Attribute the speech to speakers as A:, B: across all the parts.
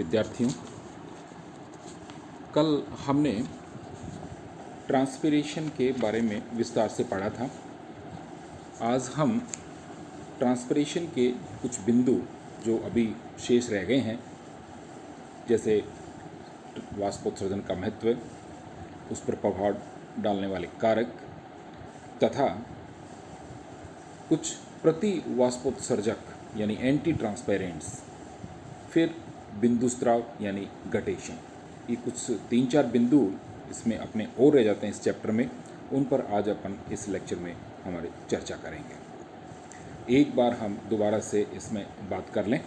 A: विद्यार्थियों, कल हमने ट्रांसपिरेशन के बारे में विस्तार से पढ़ा था। आज हम ट्रांसपिरेशन के कुछ बिंदु जो अभी शेष रह गए हैं, जैसे वाष्पोत्सर्जन का महत्व, उस पर प्रभाव डालने वाले कारक तथा कुछ प्रति वाष्पोत्सर्जक यानी एंटी ट्रांसपेरेंट्स, फिर बिंदु स्त्राव यानी गटेशन, ये कुछ 3-4 बिंदु इसमें अपने और रह जाते हैं इस चैप्टर में। उन पर आज अपन इस लेक्चर में हमारी चर्चा करेंगे। एक बार हम दोबारा से इसमें बात कर लें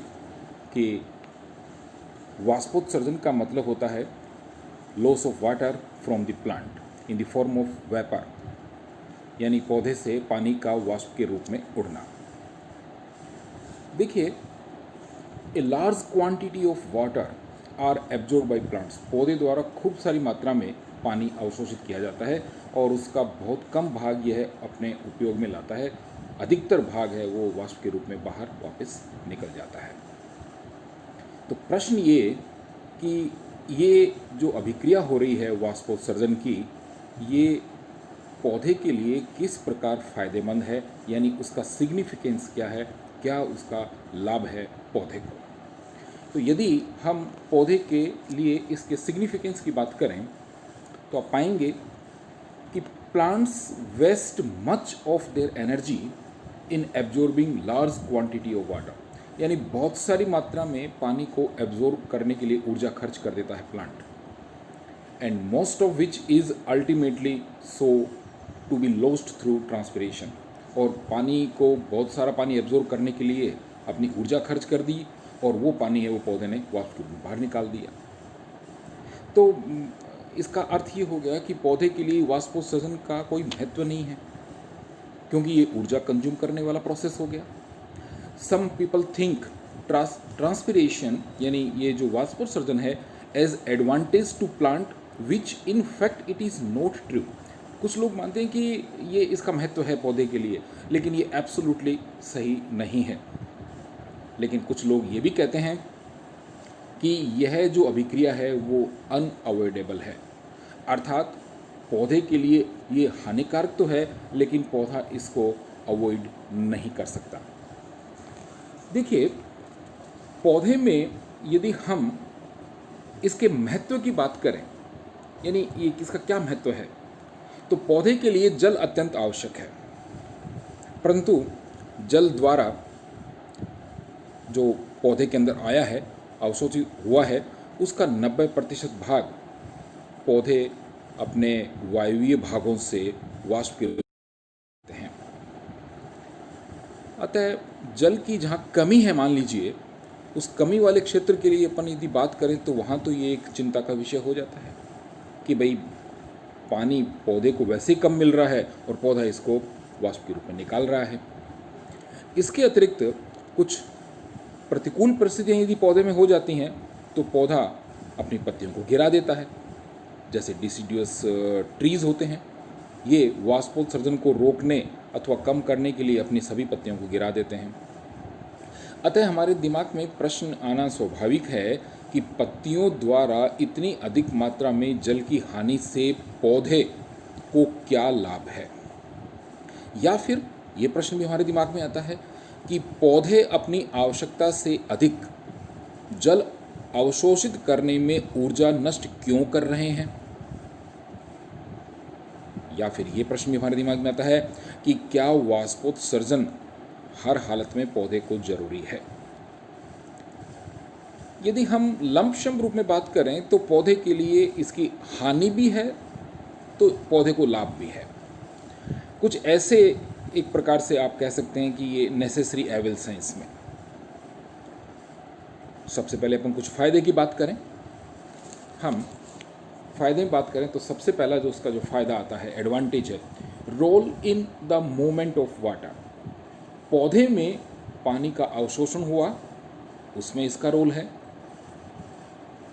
A: कि वाष्पोत्सर्जन का मतलब होता है loss of water from the plant in the form of vapour, यानी पौधे से पानी का वाष्प के रूप में उड़ना। देखिए, a large quantity of water are absorb by plants. पौधे द्वारा खूब सारी मात्रा में पानी अवशोषित किया जाता है और उसका बहुत कम भाग यह अपने उपयोग में लाता है, अधिकतर भाग है वो वाष्प के रूप में बाहर वापस निकल जाता है। तो प्रश्न ये कि ये जो अभिक्रिया हो रही है वाष्पोत्सर्जन की, ये पौधे के लिए किस प्रकार फ़ायदेमंद है, यानी उसका सिग्निफिकेंस क्या है, क्या उसका लाभ है पौधे को। तो यदि हम पौधे के लिए इसके सिग्निफिकेंस की बात करें तो आप पाएंगे कि plants waste much of their energy in absorbing large quantity of water, यानी बहुत सारी मात्रा में पानी को एब्जॉर्ब करने के लिए ऊर्जा खर्च कर देता है plant, and most of which is ultimately so to be lost through transpiration. और पानी को, बहुत सारा पानी एब्जॉर्ब करने के लिए अपनी ऊर्जा खर्च कर दी और वो पानी है वो पौधे ने वाष्प के रूप में बाहर निकाल दिया। तो इसका अर्थ ये हो गया कि पौधे के लिए वाष्पोत्सर्जन का कोई महत्व नहीं है, क्योंकि ये ऊर्जा कंज्यूम करने वाला प्रोसेस हो गया। सम पीपल थिंक ट्रांसपिरेशन यानी ये जो वाष्पोत्सर्जन है as advantage to plant, which in fact it is not true. कुछ लोग मानते हैं कि ये इसका महत्व है पौधे के लिए, लेकिन ये एब्सोल्युटली सही नहीं है। लेकिन कुछ लोग ये भी कहते हैं कि यह जो अभिक्रिया है वो अनअवॉइडेबल है, अर्थात पौधे के लिए ये हानिकारक तो है लेकिन पौधा इसको अवॉइड नहीं कर सकता। देखिए, पौधे में यदि हम इसके महत्व की बात करें, यानी ये इसका क्या महत्व है, तो पौधे के लिए जल अत्यंत आवश्यक है, परंतु जल द्वारा जो पौधे के अंदर आया है, अवशोषित हुआ है, उसका 90% भाग पौधे अपने वायवीय भागों से वाष्प के रूप में हैं। अतः जल की जहाँ कमी है, मान लीजिए, उस कमी वाले क्षेत्र के लिए अपन यदि बात करें तो वहाँ तो ये एक चिंता का विषय हो जाता है कि भाई पानी पौधे को वैसे ही कम मिल रहा है और पौधा इसको वाष्प के रूप में निकाल रहा है। इसके अतिरिक्त कुछ प्रतिकूल परिस्थितियाँ यदि पौधे में हो जाती हैं तो पौधा अपनी पत्तियों को गिरा देता है, जैसे डिसीडियस ट्रीज़ होते हैं, ये वाष्पोत्सर्जन को रोकने अथवा कम करने के लिए अपनी सभी पत्तियों को गिरा देते हैं। अतः हमारे दिमाग में प्रश्न आना स्वाभाविक है कि पत्तियों द्वारा इतनी अधिक मात्रा में जल की हानि से पौधे को क्या लाभ है। या फिर ये प्रश्न भी हमारे दिमाग में आता है कि पौधे अपनी आवश्यकता से अधिक जल अवशोषित करने में ऊर्जा नष्ट क्यों कर रहे हैं। या फिर ये प्रश्न भी हमारे दिमाग में आता है कि क्या वाष्पोत्सर्जन हर हालत में पौधे को जरूरी है। यदि हम लंपसम रूप में बात करें तो पौधे के लिए इसकी हानि भी है तो पौधे को लाभ भी है। कुछ ऐसे एक प्रकार से आप कह सकते हैं कि ये नेसेसरी एविल्स हैं इसमें। सबसे पहले अपन कुछ फ़ायदे की बात करें। हम फ़ायदे में बात करें तो सबसे पहला जो उसका जो फ़ायदा आता है, एडवांटेज है, role in the movement of water. पौधे में पानी का अवशोषण हुआ, उसमें इसका रोल है।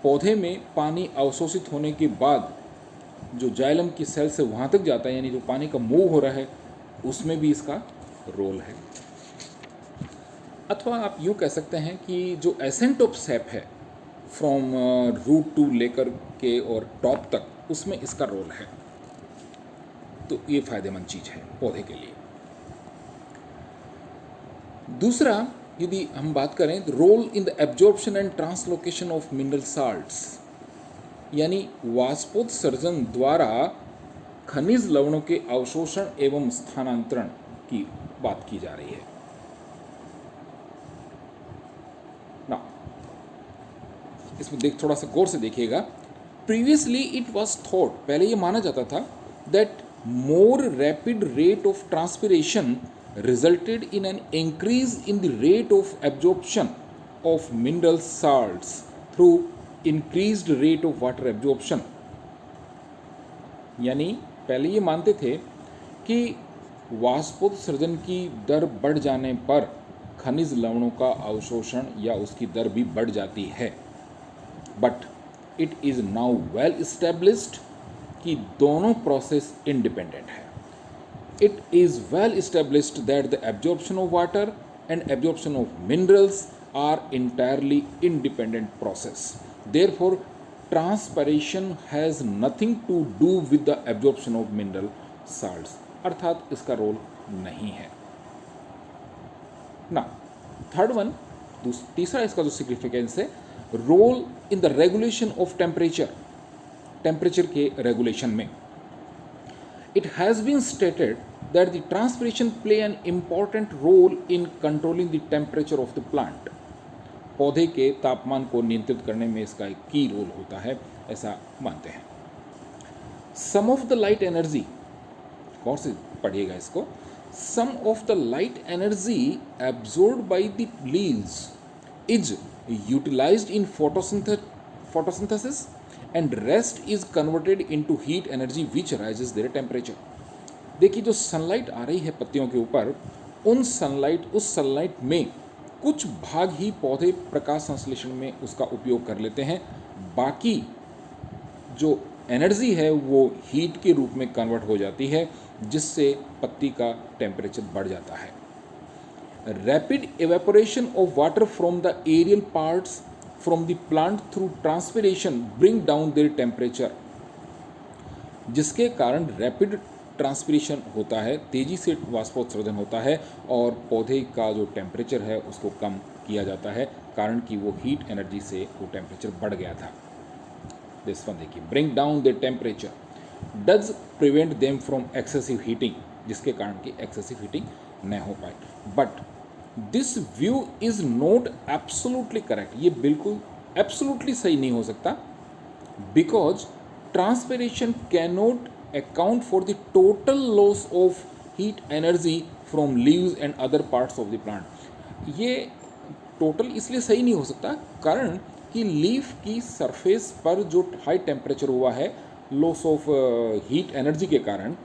A: पौधे में पानी अवशोषित होने के बाद जो जाइलम की सेल से वहाँ तक जाता है, यानी जो पानी का मूव हो रहा है, उसमें भी इसका रोल है। अथवा आप यूँ कह सकते हैं कि जो एसेंट ऑफ सैप है फ्रॉम रूट टू लेकर के और टॉप तक, उसमें इसका रोल है। तो ये फायदेमंद चीज़ है पौधे के लिए। दूसरा, यदि हम बात करें तो role in the absorption and translocation of mineral salts, यानी वाष्पोत्सर्जन द्वारा खनिज लवणों के अवशोषण एवं स्थानांतरण की बात की जा रही है ना। इसमें थोड़ा सा गौर से देखिएगा। प्रीवियसली इट वॉज थॉट, पहले ये माना जाता था that more rapid rate of transpiration resulted in an increase in the rate of absorption of mineral salts through increased rate of water absorption. यानी पहले ये मानते थे कि वाष्पोत्सर्जन की दर बढ़ जाने पर खनिज लवणों का अवशोषण या उसकी दर भी बढ़ जाती है, but it is now well established कि दोनों प्रोसेस इंडिपेंडेंट है। It is well established that the absorption of water and absorption of minerals are entirely independent process. Therefore transpiration has nothing to do with the absorption of mineral salts, अर्थात इसका role नहीं है ना। Third one, तीसरा इसका जो significance है, role in the regulation of temperature, temperature के रेगुलेशन में। It has been stated that the transpiration play an important role in controlling the temperature of the plant. पौधे के तापमान को नियंत्रित करने में इसका एक की रोल होता है, ऐसा मानते हैं। Sum of the light energy, गौर से पढ़िएगा इसको, sum of the light energy absorbed by the leaves is utilised in photosynthesis and rest is converted into heat energy which raises their temperature. देखिए, जो सनलाइट आ रही है पत्तियों के ऊपर, उस सनलाइट में कुछ भाग ही पौधे प्रकाश संश्लेषण में उसका उपयोग कर लेते हैं, बाकी जो एनर्जी है वो हीट के रूप में कन्वर्ट हो जाती है, जिससे पत्ती का टेम्परेचर बढ़ जाता है। Rapid evaporation of water from the aerial parts from the plant through transpiration bring down their temperature, जिसके कारण रैपिड ट्रांसपिरेशन होता है, तेज़ी से वाष्पोत्सर्जन होता है और पौधे का जो टेम्परेचर है उसको कम किया जाता है, कारण कि वो हीट एनर्जी से वो टेम्परेचर बढ़ गया था। दिस वन देखिए, bring down the temperature does prevent them from excessive heating, जिसके कारण कि एक्सेसिव हीटिंग न हो पाए। But this view is not absolutely correct, ये बिल्कुल एब्सोल्युटली सही नहीं हो सकता, because transpiration cannot account for the total loss of heat energy from leaves and other parts of the plant। ये टोटल इसलिए सही नहीं हो सकता कारण कि लीफ की सरफेस पर जो हाई टेम्परेचर हुआ है लॉस ऑफ हीट एनर्जी के कारण,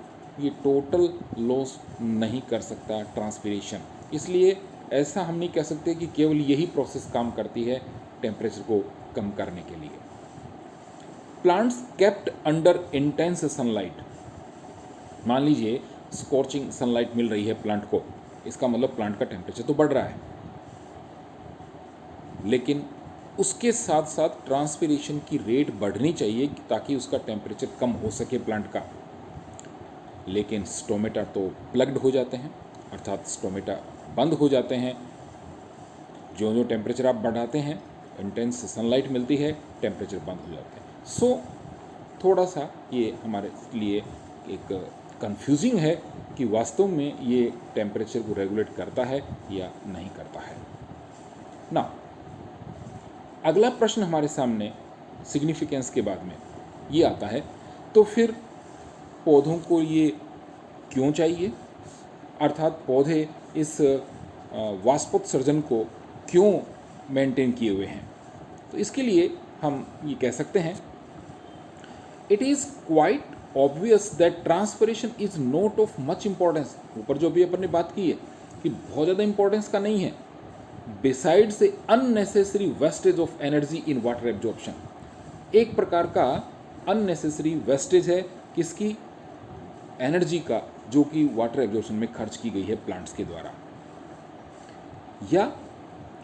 A: ये टोटल लॉस नहीं कर सकता ट्रांसपिरेशन। इसलिए ऐसा हम नहीं कह सकते कि केवल यही प्रोसेस काम करती है टेम्परेचर को कम करने के लिए। Plants kept under intense sunlight, मान लीजिए स्कॉर्चिंग सनलाइट मिल रही है प्लांट को, इसका मतलब प्लांट का टेम्परेचर तो बढ़ रहा है, लेकिन उसके साथ साथ ट्रांसपिरेशन की रेट बढ़नी चाहिए ताकि उसका टेम्परेचर कम हो सके प्लांट का। लेकिन स्टोमेटा तो प्लग्ड हो जाते हैं, अर्थात स्टोमेटा बंद हो जाते हैं। जो जो टेम्परेचर आप बढ़ाते हैं, इंटेंस सनलाइट मिलती है, टेम्परेचर बंद हो जाते हैं। सो थोड़ा सा ये हमारे लिए एक कंफ्यूजिंग है कि वास्तव में ये टेम्परेचर को रेगुलेट करता है या नहीं करता है ना। अगला प्रश्न हमारे सामने सिग्निफिकेंस के बाद में ये आता है, तो फिर पौधों को ये क्यों चाहिए, अर्थात पौधे इस वाष्पोत्सर्जन को क्यों मेंटेन किए हुए हैं। तो इसके लिए हम ये कह सकते हैं, it is quite obvious that transpiration is not of much importance. ऊपर जो भी अपन ने बात की है कि बहुत ज़्यादा इंपॉर्टेंस का नहीं है, besides A unnecessary wastage of energy in water absorption, एक प्रकार का अननेसेसरी वेस्टेज है किसकी, एनर्जी का, जो कि वाटर एब्जॉर्प्शन में खर्च की गई है प्लांट्स के द्वारा। या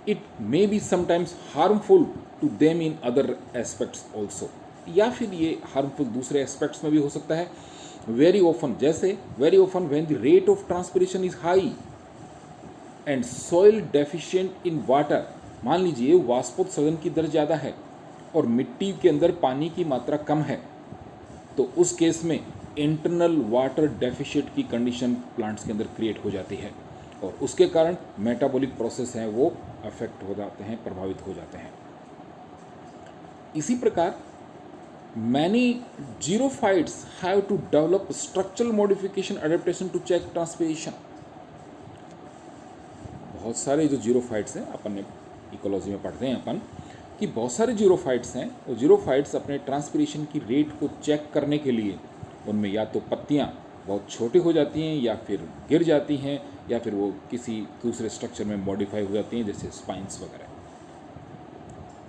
A: it may be sometimes harmful to them in other aspects also, या फिर ये हार्मफुल दूसरे एस्पेक्ट्स में भी हो सकता है। वेरी ऑफन, जैसे very often when the rate of transpiration is high and soil deficient in water, मान लीजिए वाष्पोत्सर्जन की दर ज़्यादा है और मिट्टी के अंदर पानी की मात्रा कम है, तो उस केस में इंटरनल वाटर डेफिशिएंट की कंडीशन प्लांट्स के अंदर क्रिएट हो जाती है और उसके कारण मेटाबॉलिक प्रोसेस हैं वो अफेक्ट हो जाते हैं, प्रभावित हो जाते हैं। इसी प्रकार many xerophytes have to develop structural modification adaptation to check transpiration. बहुत सारे जो जीरोफाइट्स हैं, अपन ने इकोलॉजी में पढ़ते हैं अपन कि बहुत सारे जीरोफाइट्स हैं, वो जीरोफाइट्स अपने ट्रांसपिरेशन की रेट को चेक करने के लिए उनमें या तो पत्तियां बहुत छोटी हो जाती हैं या फिर गिर जाती हैं या फिर वो किसी दूसरे स्ट्रक्चर में मॉडिफाई हो जाती हैं, जैसे स्पाइंस वगैरह।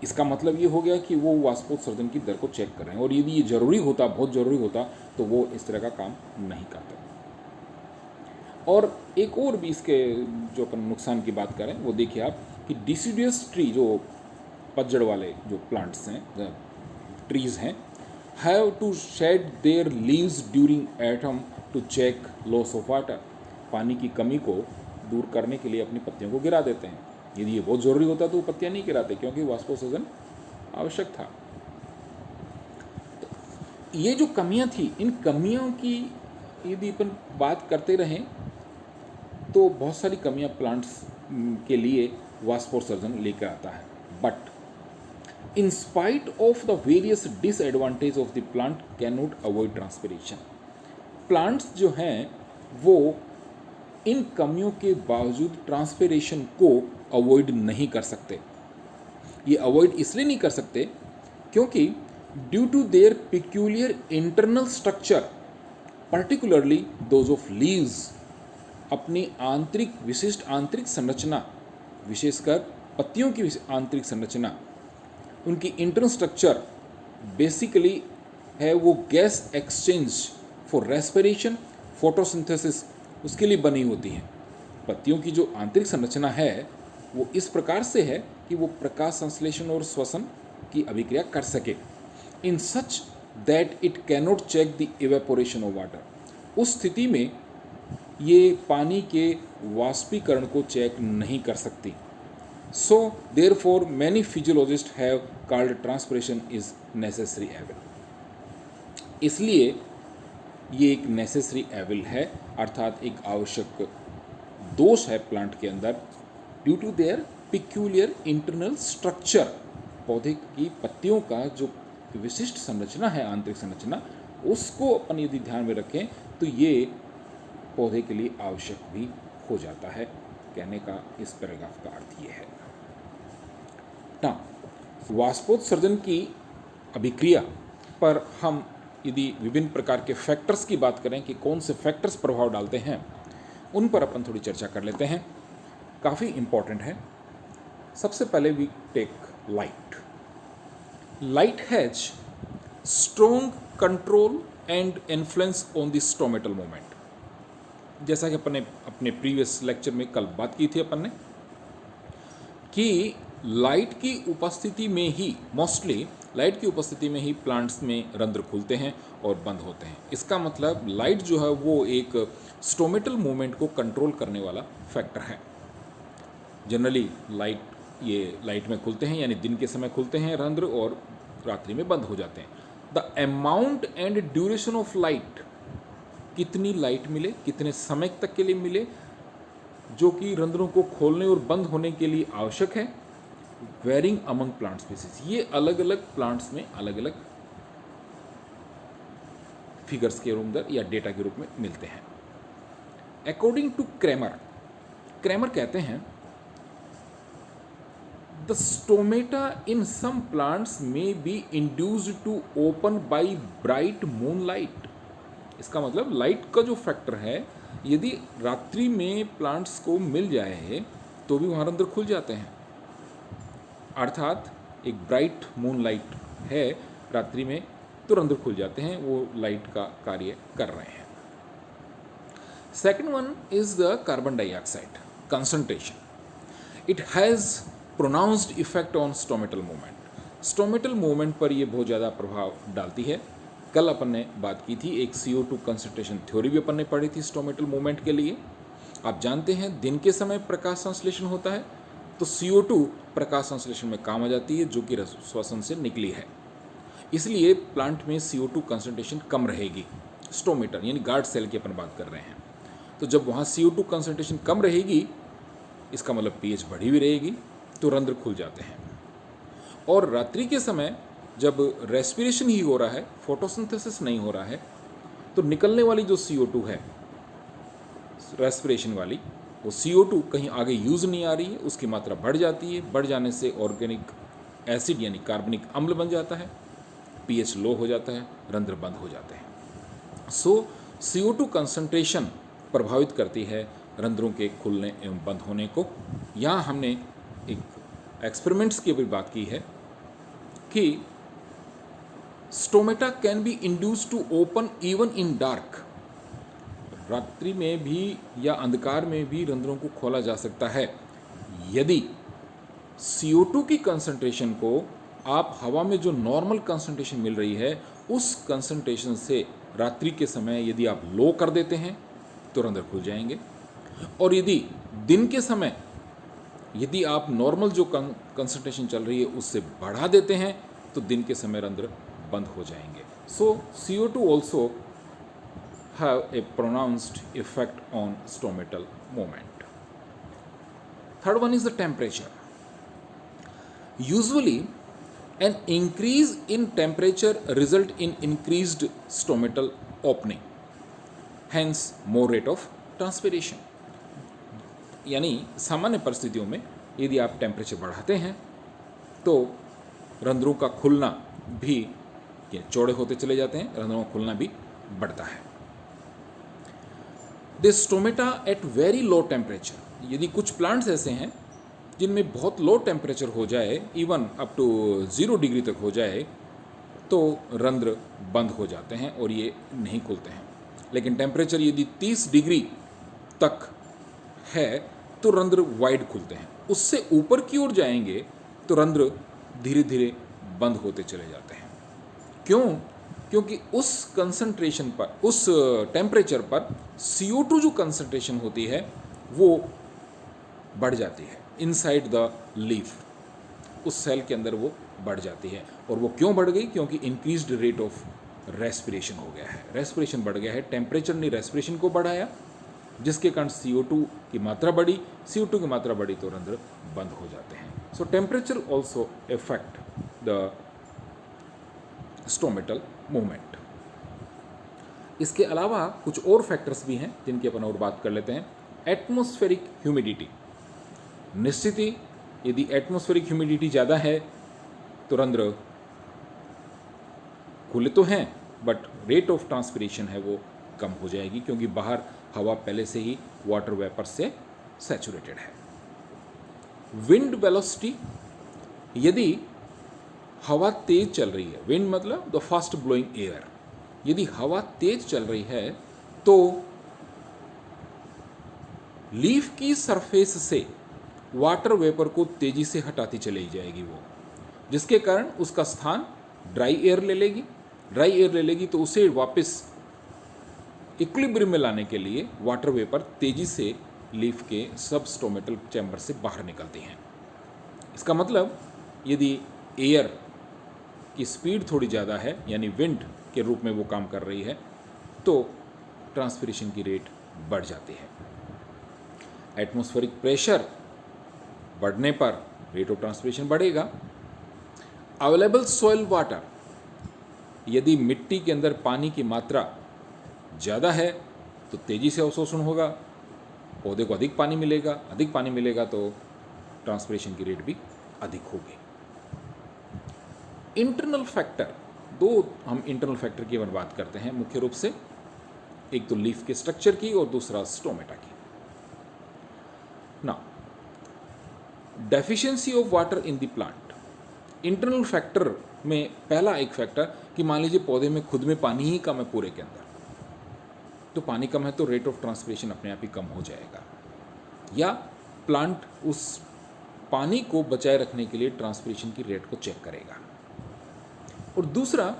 A: इसका मतलब ये हो गया कि वो वाष्पोत्सर्जन की दर को चेक कर रहे हैं, और यदि ये ज़रूरी होता, बहुत ज़रूरी होता, तो वो इस तरह का काम नहीं करते। और एक और भी इसके जो अपन नुकसान की बात करें वो देखिए आप कि डिसीडियस ट्री, जो पतझड़ वाले जो प्लांट्स हैं, ट्रीज़ हैं, have to shed their leaves during autumn to check loss of water. पानी की कमी को दूर करने के लिए अपनी पत्तियों को गिरा देते हैं। यदि ये बहुत ज़रूरी होता तो वो पत्तियाँ नहीं गिराते, क्योंकि वाष्पोत्सर्जन आवश्यक था। तो ये जो कमियां थी, इन कमियों की यदि अपन बात करते रहें तो बहुत सारी कमियां प्लांट्स के लिए वाष्पोत्सर्जन लेकर आता है। But in spite of the various disadvantage of the plant can not avoid transpiration. Plants जो हैं वो इन कमियों के बावजूद ट्रांसपिरेशन को अवॉइड नहीं कर सकते। ये अवॉइड इसलिए नहीं कर सकते क्योंकि due to their peculiar internal structure, particularly those of leaves, अपनी आंतरिक विशिष्ट आंतरिक संरचना, विशेषकर पत्तियों की आंतरिक संरचना, उनकी इंटरनल स्ट्रक्चर बेसिकली है वो gas exchange for respiration, photosynthesis, उसके लिए बनी होती हैं। पत्तियों की जो आंतरिक संरचना है वो इस प्रकार से है कि वो प्रकाश संश्लेषण और श्वसन की अभिक्रिया कर सके, in such that it cannot check the evaporation of water. उस स्थिति में ये पानी के वाष्पीकरण को चेक नहीं कर सकती। So therefore many physiologist have called transpiration is necessary evil. इसलिए ये एक नेसेसरी एविल है, अर्थात एक आवश्यक दोष है प्लांट के अंदर, due to their peculiar internal structure. पौधे की पत्तियों का जो विशिष्ट संरचना है, आंतरिक संरचना, उसको अपन यदि ध्यान में रखें तो ये पौधे के लिए आवश्यक भी हो जाता है। कहने का इस पैराग्राफ का अर्थ ये है। वाष्पोत्सर्जन की अभिक्रिया पर हम यदि विभिन्न प्रकार के फैक्टर्स की बात करें कि कौन से फैक्टर्स प्रभाव डालते हैं, उन पर अपन थोड़ी चर्चा कर लेते हैं। काफ़ी इम्पॉर्टेंट है। सबसे पहले we take light. Light has strong control and influence on the stomatal movement. जैसा कि अपन ने अपने प्रीवियस लेक्चर में कल बात की थी अपन ने कि लाइट की उपस्थिति में ही, मोस्टली लाइट की उपस्थिति में ही प्लांट्स में रंध्र खुलते हैं और बंद होते हैं। इसका मतलब लाइट जो है वो एक स्टोमेटल मूवमेंट को कंट्रोल करने वाला फैक्टर है। जनरली लाइट में खुलते हैं, यानी दिन के समय खुलते हैं रंध्र और रात्रि में बंद हो जाते हैं। The amount and duration of light, कितनी लाइट मिले, कितने समय तक के लिए मिले, जो कि रंध्रों को खोलने और बंद होने के लिए आवश्यक है, वेरिंग अमंग प्लांट स्पीसीज। ये अलग अलग प्लांट्स में अलग अलग फिगर्स के रूप या डेटा के रूप में मिलते हैं। अकॉर्डिंग टू क्रेमर कहते हैं the stomata in some plants may be induced to open by bright moonlight. इसका मतलब लाइट का जो फैक्टर है, यदि रात्रि में प्लांट्स को मिल जाए तो भी वहाँ रंध्र खुल जाते हैं। अर्थात एक ब्राइट मून लाइट है रात्रि में तो रंध्र खुल जाते हैं, वो लाइट का कार्य कर रहे हैं। Second one is the carbon dioxide concentration. It has pronounced effect on stomatal movement. Stomatal movement पर ये बहुत ज़्यादा प्रभाव डालती है। कल अपन ने बात की थी, एक CO2 कंसंट्रेशन थ्योरी भी अपन ने पढ़ी थी स्टोमेटल मूवमेंट के लिए। आप जानते हैं दिन के समय प्रकाश संश्लेषण होता है, तो CO2 प्रकाश संश्लेषण में काम आ जाती है, जो कि श्वसन से निकली है। इसलिए प्लांट में CO2 कंसंट्रेशन कम रहेगी। स्टोमेटर यानी गार्ड सेल की अपन बात कर रहे हैं, तो जब वहाँ CO2 कंसंट्रेशन कम रहेगी, इसका मतलब pH बढ़ी भी रहेगी, तो रंध्र खुल जाते हैं। और रात्रि के समय जब रेस्पिरेशन ही हो रहा है, फोटोसिंथेसिस नहीं हो रहा है, तो निकलने वाली जो CO2 है रेस्पिरेशन वाली, वो CO2 कहीं आगे यूज़ नहीं आ रही है, उसकी मात्रा बढ़ जाती है। बढ़ जाने से ऑर्गेनिक एसिड यानी कार्बनिक अम्ल बन जाता है, pH लो हो जाता है, रंध्र बंद हो जाते हैं। सो CO2 कंसंट्रेशन प्रभावित करती है रंध्रों के खुलने एवं बंद होने को। यहाँ हमने एक एक्सपेरिमेंट्स की भी बात की है कि stomata can be induce to open even in dark. रात्रि में भी या अंधकार में भी रंध्रों को खोला जा सकता है यदि CO2 की कंसंट्रेशन को आप हवा में जो नॉर्मल कंसंट्रेशन मिल रही है, उस कंसंट्रेशन से रात्रि के समय यदि आप लो कर देते हैं तो रंध्र खुल जाएंगे। और यदि दिन के समय यदि आप नॉर्मल जो कंसंट्रेशन चल रही है उससे बढ़ा देते हैं तो दिन के समय रंध्र बंद हो जाएंगे। सो CO2 also have a pronounced effect on stomatal movement. Third one is the temperature. Usually, an increase in temperature result in increased stomatal opening, hence more rate of transpiration. यानी सामान्य परिस्थितियों में यदि आप टेम्परेचर बढ़ाते हैं तो रंध्रों का खुलना भी चौड़े होते चले जाते हैं, रंध्रों का खुलना भी बढ़ता है। They stomata at very low temperature. यदि कुछ प्लांट्स ऐसे हैं जिनमें बहुत लो टेम्परेचर हो जाए, इवन अप टू 0 डिग्री तक हो जाए, तो रंध्र बंद हो जाते हैं और ये नहीं खुलते हैं। लेकिन टेम्परेचर यदि 30 डिग्री तक है तो रंध्र वाइड खुलते हैं। उससे ऊपर की ओर जाएंगे तो रंध्र धीरे धीरे बंद होते चले जाते हैं। क्यों? क्योंकि उस कंसंट्रेशन पर, उस टेम्परेचर पर CO2 जो कंसंट्रेशन होती है वो बढ़ जाती है इनसाइड द लीफ, उस सेल के अंदर वो बढ़ जाती है। और वो क्यों बढ़ गई? क्योंकि इंक्रीज्ड रेट ऑफ रेस्पिरेशन हो गया है, रेस्पिरेशन बढ़ गया है। टेम्परेचर ने रेस्पिरेशन को बढ़ाया, जिसके कारण CO2 की मात्रा बढ़ी, CO2 की मात्रा बढ़ी तो रंध्र बंद हो जाते हैं। सो temperature also effect the stomatal movement. इसके अलावा कुछ और फैक्टर्स भी हैं जिनकी अपन और बात कर लेते हैं। Atmospheric humidity. निश्चित ही यदि एटमॉस्फेरिक ह्यूमिडिटी ज़्यादा है तो रंध्र खुले तो हैं बट रेट ऑफ ट्रांसपिरेशन है वो कम हो जाएगी, क्योंकि बाहर हवा पहले से ही वाटर वेपर से सैचुरेटेड है। Wind velocity. यदि हवा तेज चल रही है, विंड मतलब द फास्ट ब्लोइंग एयर, यदि हवा तेज चल रही है तो लीफ की सरफेस से वाटर वेपर को तेजी से हटाती चली जाएगी वो, जिसके कारण उसका स्थान ड्राई एयर ले लेगी। ड्राई एयर ले लेगी तो उसे वापस इक्विलिब्रियम में लाने के लिए वाटर वेपर तेजी से लीफ के सब स्टोमेटल चैम्बर से बाहर निकलती हैं। इसका मतलब यदि एयर की स्पीड थोड़ी ज़्यादा है, यानी विंड के रूप में वो काम कर रही है, तो ट्रांसपिरेशन की रेट बढ़ जाती है। एटमॉस्फेरिक प्रेशर बढ़ने पर रेट ऑफ ट्रांसपिरेशन बढ़ेगा। Available soil water. यदि मिट्टी के अंदर पानी की मात्रा ज़्यादा है तो तेज़ी से अवशोषण होगा, पौधे को अधिक पानी मिलेगा, अधिक पानी मिलेगा तो ट्रांसपिरेशन की रेट भी अधिक होगी। Internal factor. दो हम इंटरनल फैक्टर की बात करते हैं मुख्य रूप से, एक तो लीफ के स्ट्रक्चर की और दूसरा स्टोमेटा की। ना deficiency of water in the plant. Internal factor में पहला एक फैक्टर कि मान लीजिए पौधे में खुद में पानी ही कम है पूरे के अंदर, तो पानी कम है तो रेट ऑफ ट्रांसपिरेशन अपने आप ही कम हो जाएगा, या प्लांट उस पानी को बचाए रखने के लिए ट्रांसपिरेशन की रेट को चेक करेगा। और दूसरा,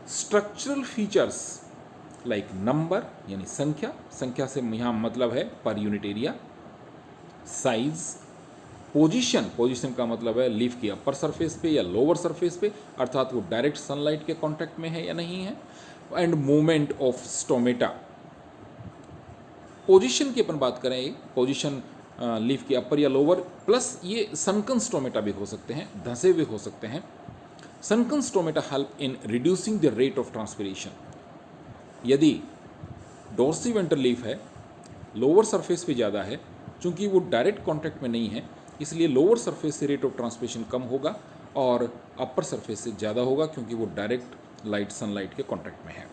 A: स्ट्रक्चरल फीचर्स लाइक नंबर यानी संख्या, संख्या से यहाँ मतलब है per unit area, size, position, position का मतलब है लीफ की अपर सरफेस पे या लोअर सरफेस पे, अर्थात वो डायरेक्ट सनलाइट के कांटेक्ट में है या नहीं है, and movement of stomata. Position की अपन बात करें, पोजीशन लीफ के अपर या लोअर, प्लस ये सनकन स्टोमेटा भी हो सकते हैं, धंसे हुए हो सकते हैं। सनकन stomata help in reducing the rate of transpiration. यदि डोर्सीवेंट्रल लीफ है, लोअर सरफेस पे ज़्यादा है, चूंकि वो डायरेक्ट कांटेक्ट में नहीं है, इसलिए लोअर सरफेस से रेट ऑफ ट्रांसपिरेशन कम होगा और अपर सरफेस से ज़्यादा होगा, क्योंकि वो डायरेक्ट लाइट सनलाइट के कांटेक्ट में है।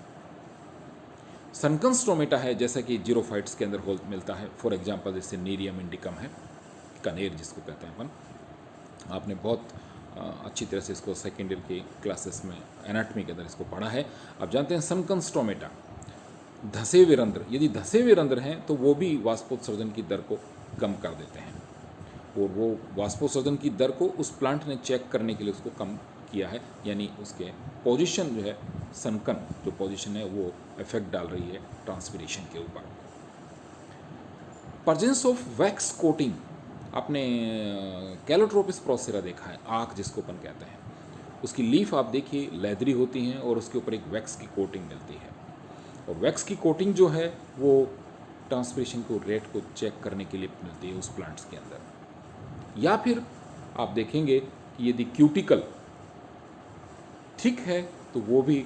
A: सनकन स्टोमेटा है, जैसा कि जीरोफाइट्स के अंदर होल मिलता है, फॉर एग्जांपल जैसे नीरियम इंडिकम है, कनेर जिसको कहते हैं अपन। आपने बहुत अच्छी तरह से इसको सेकेंड ईयर की क्लासेस में एनाटॉमी के अंदर इसको पढ़ा है। आप जानते हैं सनकन स्टोमेटा, धसे हुए रंध्र, यदि धसे हुए रंध्र हैं तो वो भी वाष्पोत्सर्जन की दर को कम कर देते हैं, और वो वाष्पोत्सर्जन की दर को उस प्लांट ने चेक करने के लिए उसको कम किया है, यानी उसके पोजीशन जो है, सनकन जो पोजीशन है वो इफेक्ट डाल रही है ट्रांसपिरेशन के ऊपर। प्रेजेंस ऑफ वैक्स कोटिंग, आपने कैलोट्रोपिस प्रोसेरा देखा है, आँख जिसको अपन कहते हैं, उसकी लीफ आप देखिए लेदरी होती हैं और उसके ऊपर एक वैक्स की कोटिंग मिलती है, और वैक्स की कोटिंग जो है वो ट्रांसपिरेशन को रेट को चेक करने के लिए मिलती है उस प्लांट्स के अंदर। या फिर आप देखेंगे कि यदि क्यूटिकल थिक है तो वो भी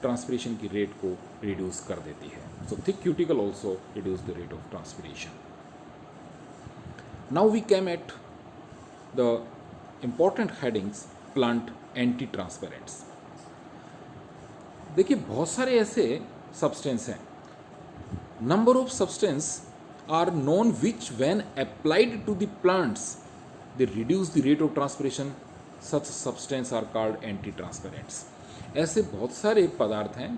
A: ट्रांसपिरेशन की रेट को रिड्यूस कर देती है। So thick cuticle also reduce the rate of transpiration. Now we came at the important headings, plant antitranspirants. देखिए बहुत सारे ऐसे सब्सटेंस हैं, number of substance are known which when applied to the plants they reduce the rate of transpiration, such substance are called antitranspirants. ऐसे बहुत सारे पदार्थ हैं,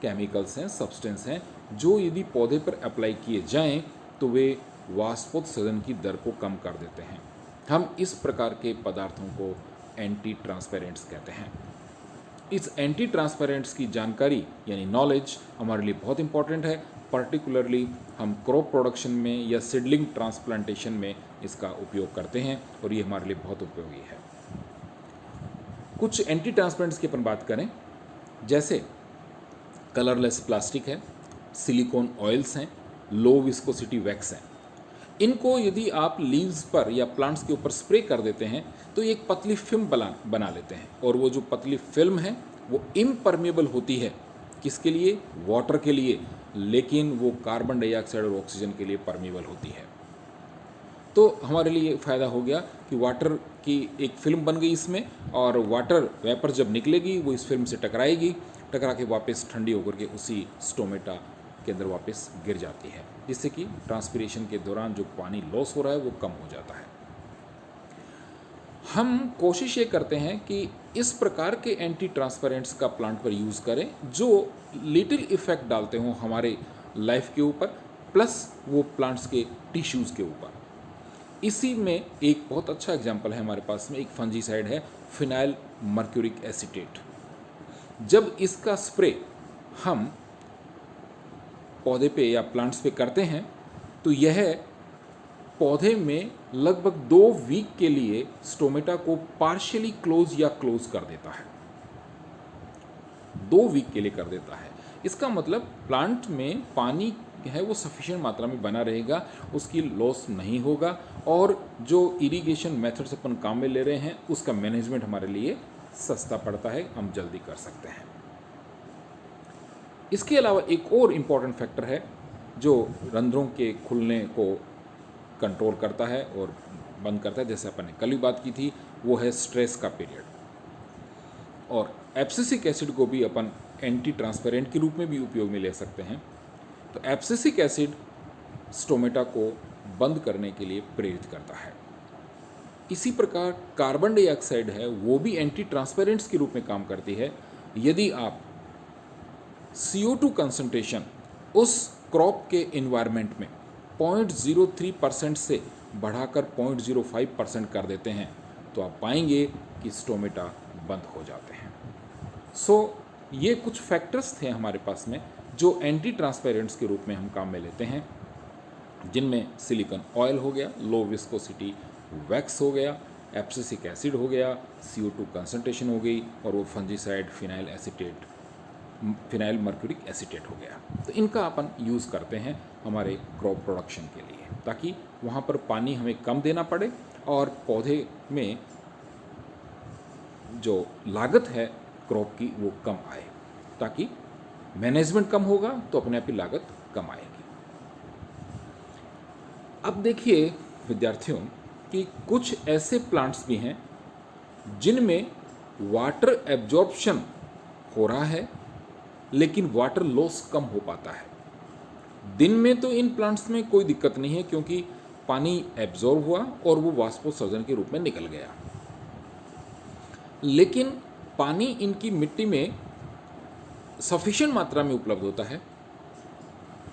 A: केमिकल्स हैं, सब्सटेंस हैं, जो यदि पौधे पर अप्लाई किए जाएं तो वे वाष्पोत्सर्जन की दर को कम कर देते हैं। हम इस प्रकार के पदार्थों को एंटी ट्रांसपेरेंट्स कहते हैं। इस एंटी ट्रांसपेरेंट्स की जानकारी यानी नॉलेज हमारे लिए बहुत इंपॉर्टेंट है, पर्टिकुलरली हम क्रॉप प्रोडक्शन में या सीडलिंग ट्रांसप्लांटेशन में इसका उपयोग करते हैं, और ये हमारे लिए बहुत उपयोगी है। कुछ एंटी ट्रांसपेरेंट्स की अपन बात करें, जैसे कलरलेस प्लास्टिक है, सिलिकॉन ऑयल्स हैं, लो विस्कोसिटी वैक्स हैं। इनको यदि आप लीव्स पर या प्लांट्स के ऊपर स्प्रे कर देते हैं तो एक पतली फिल्म बना लेते हैं, और वो जो पतली फिल्म है वो इम्परमेबल होती है, किसके लिए? वाटर के लिए, लेकिन वो कार्बन डाइऑक्साइड और ऑक्सीजन के लिए परमेबल होती है। तो हमारे लिए फ़ायदा हो गया कि वाटर की एक फिल्म बन गई इसमें, और वाटर वेपर जब निकलेगी वो इस फिल्म से टकराएगी, टकरा के वापस ठंडी होकर के उसी स्टोमेटा के अंदर वापस गिर जाती है, जिससे कि ट्रांसपिरेशन के दौरान जो पानी लॉस हो रहा है वो कम हो जाता है। हम कोशिश ये करते हैं कि इस प्रकार के एंटी ट्रांसपेरेंट्स का प्लांट पर यूज़ करें जो लिटिल इफेक्ट डालते हों हमारे लाइफ के ऊपर, प्लस वो प्लांट्स के टिश्यूज़ के ऊपर। इसी में एक बहुत अच्छा एग्जाम्पल है हमारे पास में, एक फंजीसाइड है फिनाइल मर्क्यूरिक एसीटेट। जब इसका स्प्रे हम पौधे पे या प्लांट्स पे करते हैं तो यह पौधे में लगभग 2 वीक के लिए स्टोमेटा को पार्शियली क्लोज या क्लोज कर देता है, 2 वीक के लिए कर देता है। इसका मतलब प्लांट में पानी है वो सफिशिएंट मात्रा में बना रहेगा, उसकी लॉस नहीं होगा, और जो इरिगेशन मेथड्स अपन काम में ले रहे हैं उसका मैनेजमेंट हमारे लिए सस्ता पड़ता है, हम जल्दी कर सकते हैं। इसके अलावा एक और इम्पॉर्टेंट फैक्टर है जो रंध्रों के खुलने को कंट्रोल करता है और बंद करता है, जैसे अपन ने कल भी बात की थी, वो है स्ट्रेस का पीरियड। और एब्सिसिक एसिड को भी अपन एंटी ट्रांसपेरेंट के रूप में भी उपयोग में ले सकते हैं। तो एब्सिसिक एसिड स्टोमेटा को बंद करने के लिए प्रेरित करता है। इसी प्रकार कार्बन डाइऑक्साइड है वो भी एंटी ट्रांसपेरेंट्स के रूप में काम करती है। यदि आप CO2 कंसंट्रेशन उस क्रॉप के इन्वायरमेंट में 0.03% से बढ़ाकर 0.05% कर देते हैं तो आप पाएंगे कि स्टोमेटा बंद हो जाते हैं। ये कुछ फैक्टर्स थे हमारे पास में जो एंटी ट्रांसपेरेंट्स के रूप में हम काम में लेते हैं, जिनमें सिलिकॉन ऑयल हो गया, लो विस्कोसिटी वैक्स हो गया, एब्सिसिक एसिड हो गया, CO2 कंसंट्रेशन हो गई, और वो फंजीसाइड फिनाइल मर्क्यूरिक एसीटेट हो गया। तो इनका अपन यूज़ करते हैं हमारे क्रॉप प्रोडक्शन के लिए, ताकि वहाँ पर पानी हमें कम देना पड़े और पौधे में जो लागत है क्रॉप की वो कम आए, ताकि मैनेजमेंट कम होगा तो अपने आप ही लागत कम आएगी। अब देखिए विद्यार्थियों कि कुछ ऐसे प्लांट्स भी हैं जिनमें वाटर एब्जॉर्प्शन हो रहा है लेकिन वाटर लॉस कम हो पाता है। दिन में तो इन प्लांट्स में कोई दिक्कत नहीं है क्योंकि पानी एब्जॉर्ब हुआ और वो वाष्पोत्सर्जन के रूप में निकल गया, लेकिन पानी इनकी मिट्टी में सफिशिएंट मात्रा में उपलब्ध होता है।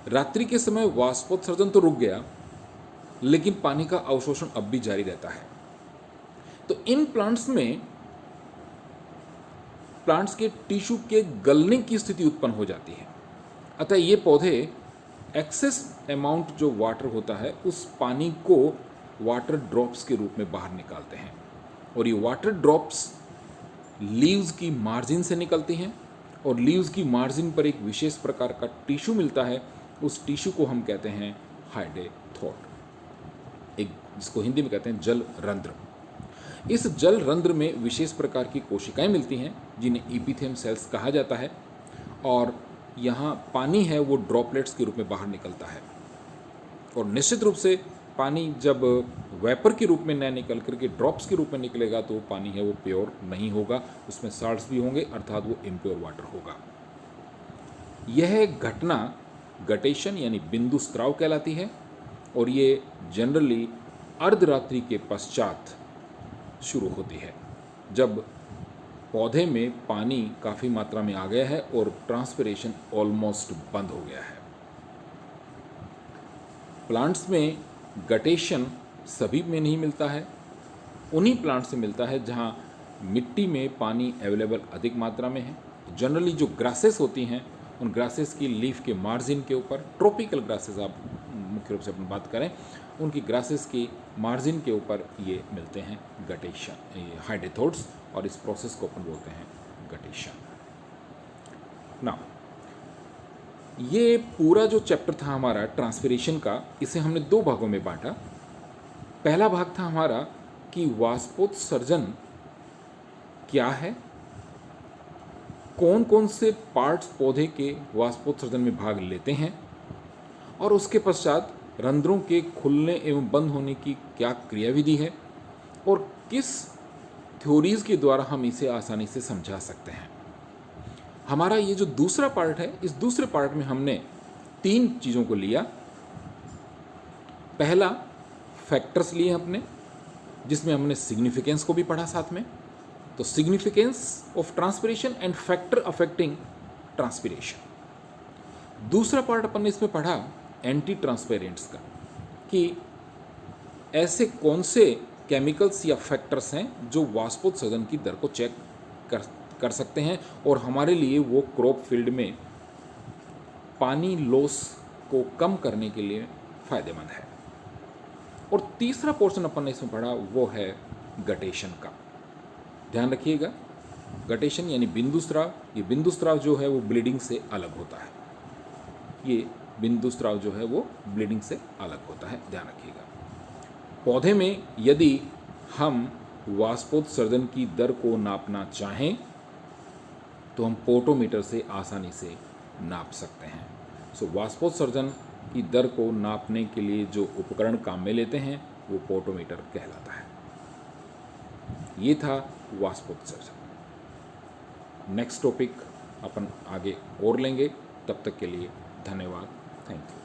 A: रात्रि के समय वाष्पोत्सर्जन तो रुक गया लेकिन पानी का अवशोषण अब भी जारी रहता है। तो इन प्लांट्स में प्लांट्स के टिश्यू के गलने की स्थिति उत्पन्न हो जाती है। अतः ये पौधे एक्सेस अमाउंट जो वाटर होता है उस पानी को वाटर ड्रॉप्स के रूप में बाहर निकालते हैं, और ये वाटर ड्रॉप्स लीव्स की मार्जिन से निकलती हैं, और लीव्स की मार्जिन पर एक विशेष प्रकार का टिश्यू मिलता है। उस टिश्यू को हम कहते हैं हाइडेथोट, एक जिसको हिंदी में कहते हैं जल रंध्र। इस जल रंध्र में विशेष प्रकार की कोशिकाएं मिलती हैं जिन्हें एपिथेम सेल्स कहा जाता है, और यहाँ पानी है वो ड्रॉपलेट्स के रूप में बाहर निकलता है। और निश्चित रूप से पानी जब वेपर के रूप में न निकल करके ड्रॉप्स के रूप में निकलेगा तो पानी है वो प्योर नहीं होगा, उसमें साल्ट्स भी होंगे, अर्थात वो इम्प्योर वाटर होगा। यह घटना गटेशन यानी बिंदु स्त्राव कहलाती है, और ये जनरली अर्धरात्रि के पश्चात शुरू होती है, जब पौधे में पानी काफ़ी मात्रा में आ गया है और ट्रांसपिरेशन ऑलमोस्ट बंद हो गया है। प्लांट्स में गटेशन सभी में नहीं मिलता है, उन्हीं प्लांट्स से मिलता है जहाँ मिट्टी में पानी अवेलेबल अधिक मात्रा में है। जनरली जो ग्रासेस होती हैं उन ग्रासेस की लीफ के मार्जिन के ऊपर, ट्रॉपिकल ग्रासेस आप मुख्य रूप से अपन बात करें, उनकी ग्रासेस की मार्जिन के ऊपर ये मिलते हैं गटेशन, ये हाइडेथोट्स, और इस प्रोसेस को अपन बोलते हैं गटेशन। नाउ ये पूरा जो चैप्टर था हमारा ट्रांसपिरेशन का, इसे हमने दो भागों में बांटा। पहला भाग था हमारा कि वाष्पोत्सर्जन क्या है, कौन कौन से पार्ट्स पौधे के वाष्पोत्सर्जन में भाग लेते हैं, और उसके पश्चात रंध्रों के खुलने एवं बंद होने की क्या क्रियाविधि है, और किस थ्योरीज के द्वारा हम इसे आसानी से समझा सकते हैं। हमारा ये जो दूसरा पार्ट है, इस दूसरे पार्ट में हमने 3 चीज़ों को लिया। पहला फैक्टर्स लिए अपने, जिसमें हमने सिग्निफिकेंस को भी पढ़ा साथ में, तो significance of transpiration and factor affecting transpiration. दूसरा पार्ट अपन ने इसमें पढ़ा एंटी ट्रांसपेरेंट्स का, कि ऐसे कौन से केमिकल्स या फैक्टर्स हैं जो वाष्पोत्सर्जन की दर को चेक कर सकते हैं और हमारे लिए वो क्रॉप फील्ड में पानी लॉस को कम करने के लिए फ़ायदेमंद है। और तीसरा पोर्शन अपन ने इसमें पढ़ा वो है गटेशन का। ध्यान रखिएगा, गटेशन यानी बिंदुस्राव। ये बिंदुस्राव जो है वो ब्लीडिंग से अलग होता है, ये बिंदुस्राव जो है वो ब्लीडिंग से अलग होता है, ध्यान रखिएगा। पौधे में यदि हम वाष्पोत्सर्जन की दर को नापना चाहें तो हम पोटोमीटर से आसानी से नाप सकते हैं। सो वाष्पोत्सर्जन की दर को नापने के लिए जो उपकरण काम में लेते हैं वो पोटोमीटर कहलाता है। ये था वाष्पोत्सर्जन। नेक्स्ट टॉपिक अपन आगे और लेंगे, तब तक के लिए धन्यवाद, थैंक यू।